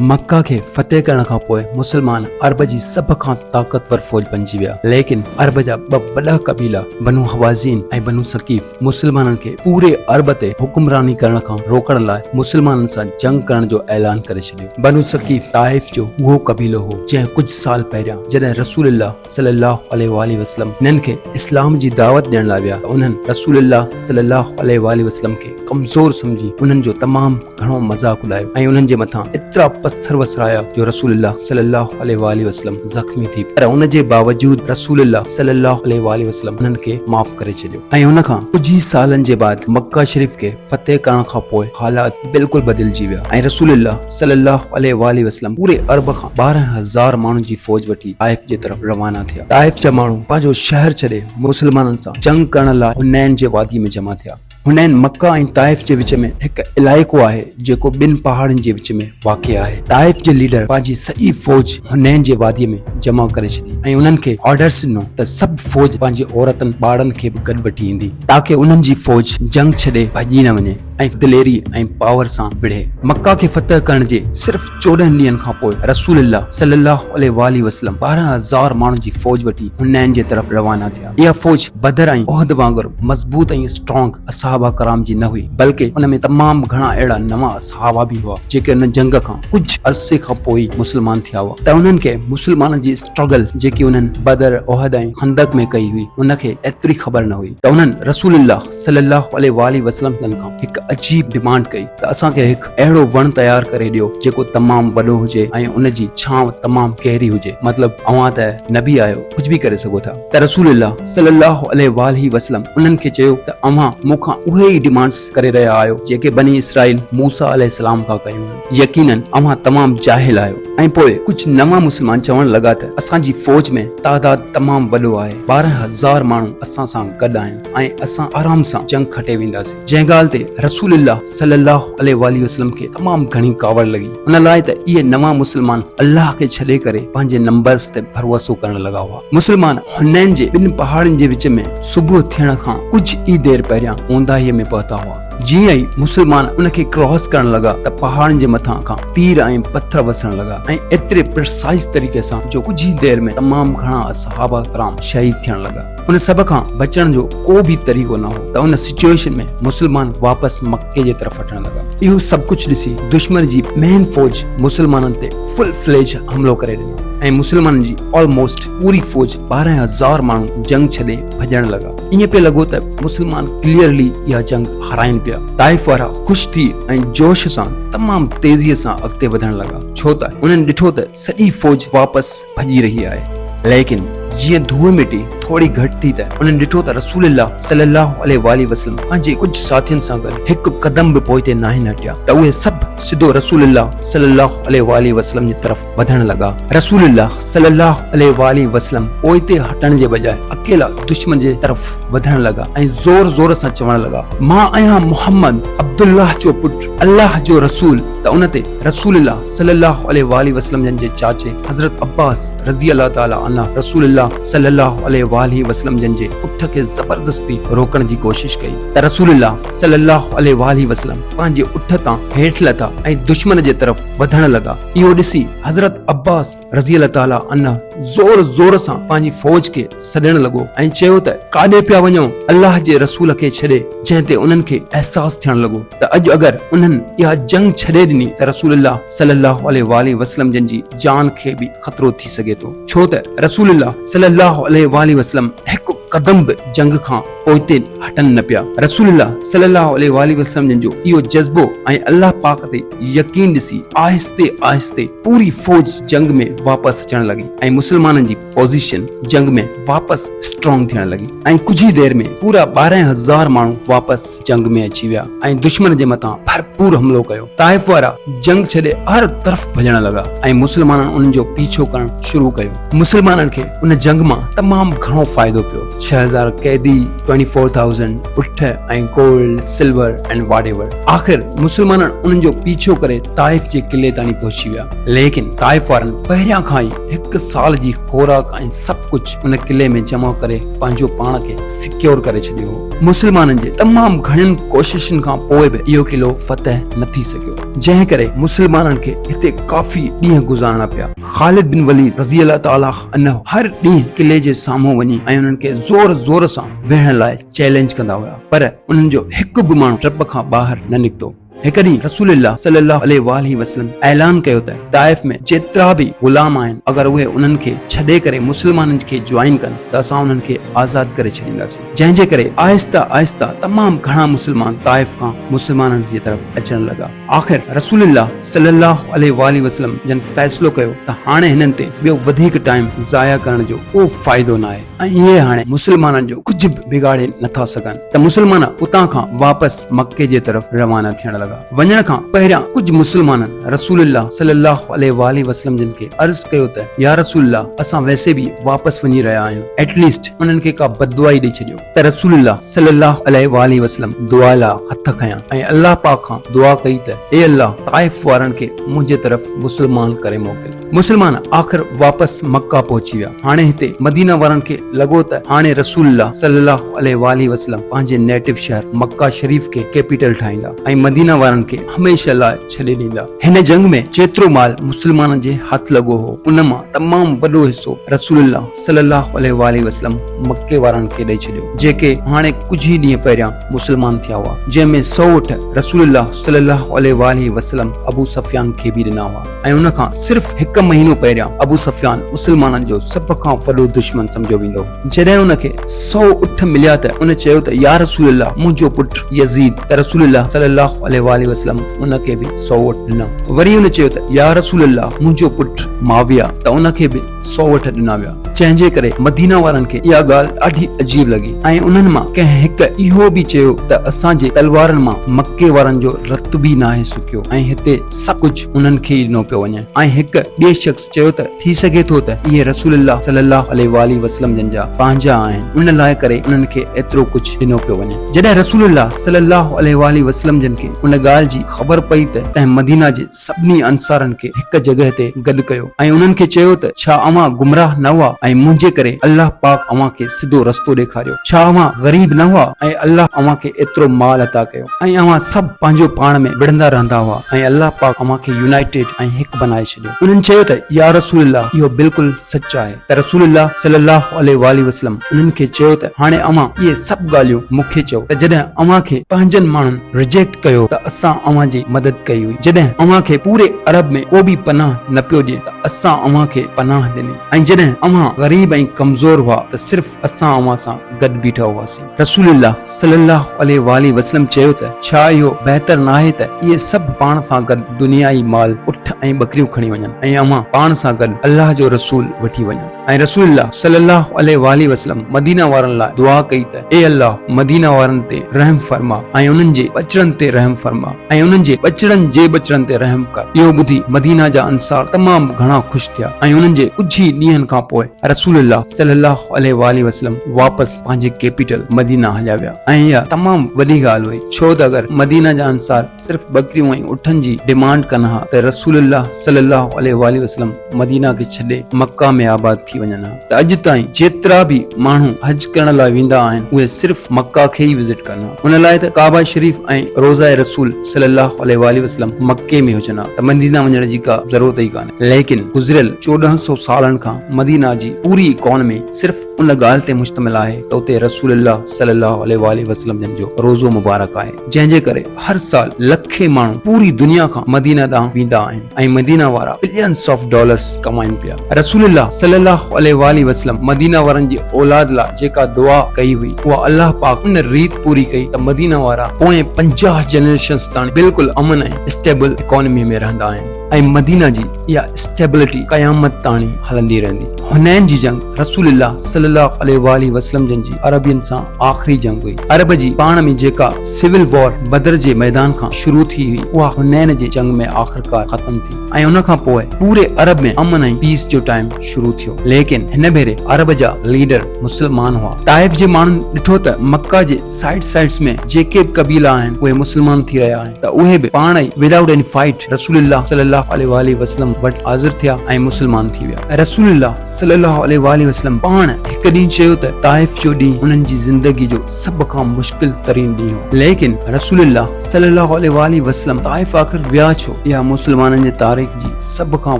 मक्का खे फतेह करण खां पोइ मुसलमान अरब जी सभ खां ताक़तवर फौज बणिजी विया। लेकिन अरब जा ॿ वॾा कबीला बनु हवाज़िन ऐं बनु सकीफ़ मुसलमाननि खे पूरे अरब ते हुक्मरानी करण खां रोकण लाइ मुसलमाननि सां जंग करण जो ऐलान करे छॾियो। बनु सकीफ़ ताइफ जो उहो कबीलो हो जंहिं कुझु साल पहिरियां जॾहिं रसूलुल्लाह सल्लल्लाहु अलैहि वसल्लम हिननि खे इस्लाम जी दावत ॾियण लाइ विया, उन्हनि रसूलुल्लाह सल्लल्लाहु अलैहि वसल्लम खे कमज़ोर समझी उन्हनि जो तमामु घणो मज़ाक उॾायो ऐं उन्हनि जे मथां एतिरा पत्थर वसराया जो रसूलुल्लाह सल्लल्लाहु अलैहि वसल्लम ज़ख्मी थी। पर उन जे बावजूद रसूलुल्लाह सल्लल्लाहु अलैहि वसल्लम उन्हनि खे माफ़ करे छॾियो ऐं उन खां कुझु ई सालनि जे बाद मक्का शरीफ़ खे फतेह करण खां पोइ हालात बिल्कुलु बदिलजी विया ऐं रसूलुल्लाह सल्लल्लाहु अलैहि वसल्लम पूरे अरब खां 12,000 माण्हुनि जी फौज वठी ताइफ जे तरफ़ रवाना थिया। ताइफ जा माण्हू पंहिंजो शहर छॾे मुसलमाननि सां जंग करण लाइ हुनैन जे वादी में जमा थिया। हुनैन मक्का ऐं ताइफ जे विच में हिकु इलाइक़ो आहे जेको ॿिनि पहाड़नि जे विच में वाक़िअ आहे। ताइफ जे लीडर पंहिंजी सॼी फौज हुनैन जे वादीअ में जमा करे छॾी ऐं उन्हनि खे ऑर्डर्स ॾिनो त सभु फौज पंहिंजे औरतनि ॿारनि खे बि गॾु वठी ईंदी ताकि उन्हनि जी फौज जंग छॾे भॼी न वञे ऐं दिलेरी ऐं पावर सां विढ़े। मक्का खे फतह करण जे सिर्फ़ 14 ॾींहंनि खां पोइ रसूलुल्लाह सल्लल्लाहु अलैहि वसल्लम 12,000 माण्हुनि जी फौज वठी हुनैन जे तरफ़ रवाना थिया। इहा फौज बदर ऐं उहद वांगुरु मज़बूत ऐं स्ट्रॉन्ग असहाबा कराम जी न हुई, बल्कि उन में तमामु घणा अहिड़ा नवां असहाबा बि हुआ जेके उन जंग खां कुझु अरसे खां पोइ मुसलमान थिया हुआ। त उन्हनि खे मुसलमाननि जी स्ट्रगल जेकी उन्हनि बदर उहद ऐं खंदक में कई हुई उनखे एतिरी ख़बर न हुई। त उन्हनि रसूलुल्लाह सल्लल्लाहु अलैहि वसल्लम खां हिकु अजीब डिमांड कई त असांखे हिकु अहिड़ो वण तयार करे ॾियो जेको तमामु वॾो हुजे ऐं उन जी छांव तमामु गहरी हुजे, मतिलबु अव्हां त नबी आहियो, कुझु बि करे सघो था। त रसूलुल्लाह सल्लल्लाहु अलैहि वसल्लम उन्हनि खे चयो त अव्हां मूंखां उहे ई डिमांड्स करे रहिया आहियो जेके बनी इसराइल मूसा अलैहिस्सलाम खां कयूं हुयूं। यकीनन अव्हां तमामु जाहिल आहियो। ऐं पोइ कुझु नवां मुसलमान चवण लॻा त असांजी फौज में तादाद तमामु वॾो आहे, 12,000 माण्हू असां सां गॾु आहिनि ऐं असां आराम सां जंग खटे वेंदासीं। जंहिं ॻाल्हि ते रसूलुल्लाह सल्लल्लाहु अलैहि वसल्लम खे तमामु घणी कावड़ लॻी। उन लाइ त इहे नवां मुसलमान अल्लाह खे छॾे करे पंहिंजे नंबर्स ते भरोसो करण लॻा हुआ। मुसलमान हुनैन जे ॿिनि पहाड़नि जे विच में सुबुह थियण खां कुझु ई देरि पहिरियां ऊंदाहीअ में पहुता हुआ। जीअं ई मुसलमान उनखे क्रॉस करण लॻा त पहाड़नि जे मथां खां तीर ऐं पत्थर वसण लॻा ऐं एतिरे प्रिसाइज़ तरीक़े सां जो कुझु ई देरि में तमामु घणा असहाबा कराम शहीद थियण लॻा। उन सभ खां बचण जो को बि तरीक़ो न हो त उन सिचुएशन में मुसलमान वापसि मक्के जे तरफ़ हटण लॻा। इहो सभु कुझु ॾिसी दुश्मन जी मेन फौज मुसलमाननि ते फुल फ्लेज हमलो करे ॾिनो ऐं मुसलमाननि जी ऑलमोस्ट पूरी फौज 12,000 माण्हू जंग छॾे भॼण लॻा। ईअं पियो लॻो त मुसलमान क्लियरली इहा जंग हाराइनि पिया। ताइफ वारा ख़ुशि थी ऐं जोश सां तमामु तेज़ीअ सां अॻिते वधण लॻा, छो त उन्हनि ॾिठो त सॼी फौज वापसि भॼी रही आहे। लेकिन जीअं धूड़ मिटी थोड़ी घटि थी त उन्हनि ॾिठो त रसूलुल्लाह सल्लल्लाहु अलैहि वसल्लम पंहिंजे कुझु साथियुनि सां गॾु हिकु कदम बि पोइते न आहिनि हटिया त उहे सभु सिधो रसूलुल्लाह सल्लल्लाहु अलैहि वसल्लम जी तरफ़ वधण लॻा। रसूलुल्लाह सल्लल्लाहु अलैहि वसल्लम पोइते हटण जे बजाय अकेला दुश्मन जे तरफ़ वधण लॻा ऐं ज़ोर ज़ोर सां चवण लॻा, मां आहियां मुहम्मद अब्दुल्लाह जो पुटु, अल्लाह जो रसूल। त उन ते रसूलुल्लाह सल्लल्लाहु अलैहि वसल्लम जे चाचे हज़रत अब्बास रज़ी अल्लाह ताला अन्हु रसूलुल्लाह सल्लल्लाहु अलैहि वसल्लम जे उठ खे ज़बरदस्ती रोकण जी कोशिश कई त रसूलुल्लाह सल्लल्लाहु अलैहि वसल्लम पंहिंजे उठ तां हेठि लथा ऐं दुश्मन जे तरफ़ वधण लॻा। इहो ॾिसी हज़रत अब्बास रज़ी अल्लाह ताला अन्हु ज़ोर ज़ोर सां पंहिंजी फौज खे सॾण लॻो ऐं चयो त काॾे पिया वञो, अल्लाह जे रसूल खे छॾे। जंहिं ते उन्हनि खे अहसासु थियण लॻो त अॼु अगरि उन्हनि इहा जंग छॾे ॾिनी त रसूलुल्लाह सल्लल्लाहु अलैहि वसल्लम जी जान खे बि ख़तरो थी सघे थो, छो त रसूलुल्लाह सल्लल्लाहु अलैहि वसल्लम हिकु कदम बि जंग खां पोइते हटनि न पिया। रसूलुल्लाह सल्लल्लाहु अलैहि वसल्लम जो इहो जज़्बो ऐं अल्लाह पाक ते यकीन ॾिसी आहिस्ते आहिस्ते पूरी फौज जंग में वापसि अचण लॻी ऐं मुसलमाननि जी पोज़ीशन जंग में वापसि स्ट्रॉन्ग थियण लॻी ऐं कुझु ई देरि में पूरा 12,000 माण्हू वापसि जंग में अची विया ऐं दुश्मन जे मथां भरपूर हमलो कयो। ताइफ वारा जंग छॾे हर तरफ़ भॼण लॻा ऐं मुसलमाननि उन्हनि जो पीछो करणु शुरू कयो। मुसलमाननि खे उन जंग मां तमामु घणो फ़ाइदो पियो। 6000 कैदी, 24,000 उठ ऐं गोल्ड, सिल्वर एंड वॉटएवर। आख़िर मुसलमान उन्हनि जो पीछो करे ताइफ जे किले ताणी पहुची विया, लेकिन ताइफ वारनि पहिरियां खां ई 1 साल जी खोराक ऐं सभु कुझु उन किले में जमा करे पंहिंजो पाण खे सिक्योर करे छॾियो हो। मुसलमाननि जे तमामु घणनि कोशिशुनि खां पोइ बि इहो किलो फतह न थी सघियो, जंहिं करे मुसलमाननि खे हिते काफ़ी ॾींहं गुज़ारणा पिया। ख़ालिद बिन वलीद रज़ी अल्लाह ताला अन्हु हर ॾींहुं किले जे साम्हूं वञी ऐं उन्हनि खे ज़ोर ज़ोर सां वेहण लाइ चैलेंज कंदा हुआ, पर उन्हनि जो हिकु बि माण्हू ट्रप खां ॿाहिरि न निकितो। हिकु ॾींहुं रसूलुल्लाह सल्लल्लाहु अलैहि वसल्लम ऐलान कयो त ताइफ में जेतिरा बि गुलाम आहिनि, अगरि उहे उन्हनि खे छॾे करे मुसलमाननि खे ज्वाइन कनि त असां उन्हनि खे आज़ाद करे छॾींदासीं। जंहिंजे करे आहिस्ता आहिस्ता तमामु घणा मुसलमान ताइफ खां मुसलमाननि जी तरफ़ अचण लॻा। आख़िर रसूलुल्लाह सल्लल्लाहु अलैहि वसल्लम जन फ़ैसिलो कयो त हाणे हिननि ते ॿियो वधीक टाइम ज़ाया करण जो को फ़ाइदो न आहे ऐं इहे हाणे मुसलमाननि जो कुझु बि बिगाड़े नथा सघनि, त मुसलमान उतां खां वापसि मके जे तरफ़ रवाना थियण लॻा। वञण खां पहिरियां कुझु मुसलमाननि रसूलुल्लाह सल्लल्लाहु अलैहि वसल्लम जिन खे अर्ज़ कयो त या रसूलुल्लाह, असां वैसे बि वापसि वञी रहिया आहियूं, एटलीस्ट उन्हनि खे का बददुआ ॾेई छॾियो। त रसूलुल्लाह सल्लल्लाहु अलैहि वसल्लम दुआ लाइ हथ खयां ऐं अल्लाह पाक खां दुआ कई त ए अल्लाह, ताइफ वारनि खे मुंहिंजे तरफ़ मुसलमान करे मोकिल। मुसलमान आख़िर वापसि मक्का पहुची विया। हाणे हिते मदीना वारनि खे लॻो त हाणे रसूलुल्लाह सल्लल्लाहु अलैहि वसल्लम पंहिंजे नेटिव शहर मक्का शरीफ खे कैपिटल ठाहींदा ऐं मदीना वारनि खे हमेशा लाइ छॾे ॾींदा। हिन जंग में जेतिरो माल मुसलमाननि जे हथ लॻो हो, उन मां तमामु वॾो हिसो रसूलुल्लाह सल्लल्लाहु अलैहि वसल्लम मक्के वारनि खे ॾेई छॾियो, जेके हाणे कुझु ई ॾींहं पहिरियां मुसलमान थिया हुआ, जंहिंमें 100 ऊंट रसूलुल्लाह सल्लल्लाहु अलैहि वसल्लम अबू सुफियान खे बि ॾिना हुआ ऐं उन खां सिर्फ़ 1 महीनो पहिरियां अबू सुफियान मुसलमाननि जो सभ खां वॾो दुश्मन सम्झो वेंदो। जॾहिं उन खे 100 ऊंट मिलिया त उन चयो त या रसूलुल्लाह, मुंहिंजो पुटु यज़ीद। त रसूलुल्लाह सल्लल्लाहु अलैहि वसल्लम उन खे बि 100 ऊंट ॾिना। वरी उन चयो त या रसूलुल्लाह, मुंहिंजो पुटु माविया। त उन खे बि 100 ऊंट ॾिना विया, जंहिंजे करे मदीना वारनि खे इहा ॻाल्हि ॾाढी अजीब लॻी ऐं उन्हनि मां कंहिं हिकु इहो बि चयो त असांजे तलवारनि मां मके वारनि जो रत बि न आहे सुकियो ऐं हिते सभु कुझु उन्हनि खे ई ॾिनो पियो वञे। ऐं हिकु ॿिए शख़्स चयो त थी सघे थो त इहे रसूलुल्लाह सल्लल्लाहु अलैहि वसल्लम जन जा पंहिंजा आहिनि, उन लाइ करे उन्हनि खे एतिरो कुझु ॾिनो पियो वञे। जॾहिं रसूलुल्लाह सल्लल्लाहु अलैहि वसल्लम जन खे उन ॻाल्हि जी ख़बर पई त तंहिं मदीना जे सभिनी अंसारनि खे हिकु जॻह ते गॾु कयो ऐं उन्हनि खे चयो त छा अवां गुमराह न हुआ ऐं मुंहिंजे करे अल्लाह पाक अवां खे सिधो रस्तो ॾेखारियो? छा अवां ग़रीब न हुआ ऐं अल्लाह अवां खे एतिरो माल अता कयो ऐं अवां सभु पंहिंजो पाण में विढ़ंदा रहंदा हुआ ऐं अल्लाह पाक अवां खे यूनाइटेड ऐं हिकु बनाए छॾियो? उन्हनि चयो त या रसूलुल्लाह, इहो बिल्कुलु सच आहे। त रसूलुल्लाह सल्लल्लाहु अलैहि वसल्लम उन्हनि खे चयो त हाणे अवां इहे सभु ॻाल्हियूं मूंखे चओ त जॾहिं अवां खे पंहिंजनि माण्हुनि रिजेक्ट कयो त असां अवां जी मदद कई हुई, जॾहिं अवां खे पूरे अरब में को बि पनाह न पियो ॾिए त असां अवां खे पनाह ॾिनी ऐं जॾहिं अवां ग़रीब ऐं कमज़ोर हुआ त सिर्फ़ असां अवां सां गॾु बीठा हुआसीं। रसूलुल्लाह सल्लल्लाहु अलैहि वसल्लम चयो त छा इहो बहितर न आहे त इहे सभु पाण सां गॾु दुनियाई माल उठ ऐं बकरियूं खणी वञनि ऐं अवां पाण सां गॾु अल्लाह जो रसूल वठी वञो? ऐं रसूलुल्लाह सल्लल्लाहु अलैहि वसल्लम मदीना वारनि लाइ दुआ कई त ए अल्लाह, मदीना वारनि ते रहम फरमा ऐं उन्हनि जे बचड़नि ते रहम फरमा ऐं उन्हनि जे बचड़नि जे बचड़नि ते रहम कर। इहो ॿुधी मदीना जा अंसार तमामु घणा ख़ुशि थिया ऐं उन्हनि जे कुझु ई ॾींहंनि खां पोइ रसूलुल्लाह सल्लल्लाहु अलैहि वसल्लम वापसि पंहिंजे कैपिटल मदीना हलिया विया। ऐं इहा तमामु वॾी ॻाल्हि हुई, छो त अगरि मदीना जा अंसार सिर्फ़ बकरियूं ऐं उठनि जी डिमांड कनि हा त रसूलुल्लाह सल्लल्लाहु अलैहि वसल्लम मदीना खे छॾे मक्का में आबाद थी वञनि हा। त अॼु ताईं जेतिरा बि माण्हू हज करण लाइ वेंदा आहिनि, उहे सिर्फ़ मक्का खे ई विज़िट कनि हा। उन लाइ त काबा शरीफ़ ऐं रोज़ा रसूल सल्लल्लाहु अलैहि वसल्लम मक्के में हुजनि हा, त मदीना वञण जी का ज़रूरत ई कान्हे। लेकिन गुज़िरियल 1400 सालनि खां मदीना जी पूरी इकोनॉमी सिर्फ़ उन ॻाल्हि ते मुश्तमिल आहे त उते रसूलुल्लाह सल्लल्लाहु अलैहि वसल्लम जन जो रोज़ो मुबारक आहे, जंहिंजे करे हर साल लखे माण्हू पूरी दुनिया खां मदीना ॾांहुं वेंदा आहिनि ऐं मदीना वारा बिलियंस ऑफ डॉलर्स कमाइनि पिया। रसूलुल्लाह सल्लल्लाहु अलैहि वसल्लम मदीना वारनि जी औलाद लाइ जेका दुआ कई हुई, उहा अल्लाह पाक उन रीत पूरी कई त मदीना वारा पोएं 50 जनरेशन्स ताईं बिल्कुलु अमन ऐं स्टेबल इकोनॉमी में रहंदा आहिनि। ऐं मदीना जी इहा स्टेबिलिटी क़यामत ताणी हलंदी रहंदी। हुनैन जी जंग रसूलुल्लाह सल्लल्लाहु अलैहि वसल्लम जन जी अरबियन सां आख़िरी जंग हुई। अरब जी पाण में जेका सिविल वॉर बदर जे मैदान खां शुरू थी हुई उहा हुनैन जे जंग में आख़िरकार ख़त्म थी ऐं उन खां पोइ पूरे अरब में अमन ऐं पीस जो टाइम शुरू थियो। लेकिन हिन भेरे अरब जा लीडर मुस्लमान हुआ। ताइफ जे माण्हुनि ॾिठो त मक्का जे साइड्स में जेके बि कबीला आहिनि उहे मुस्लमान थी रहिया आहिनि त उहे बि पाण ई विदाउट एनी फाइट रसूलुल्लाह सल्लल्लाहु अलैहि वसल्लम वटि हाज़िर थिया ऐं मुस्लमान थी विया। रसूलुल्लाह सल्लल्लाहु अलैहि वसल्लम पाण हिकु ॾींहुं चयो त ताइफ जो ॾींहुं उन्हनि जी ज़िंदगी जो सभ खां मुश्किल तरीन ॾींहुं हो। लेकिन रसूलुल्लाह सल्लल्लाहु अलैहि वसल्लम ताइफ आख़िर विया छो? इहा मुस्लमाननि जे तारीख़ जी सभ खां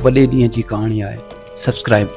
वॾे ॾींहं जी कहाणी आहे। सब्सक्राइब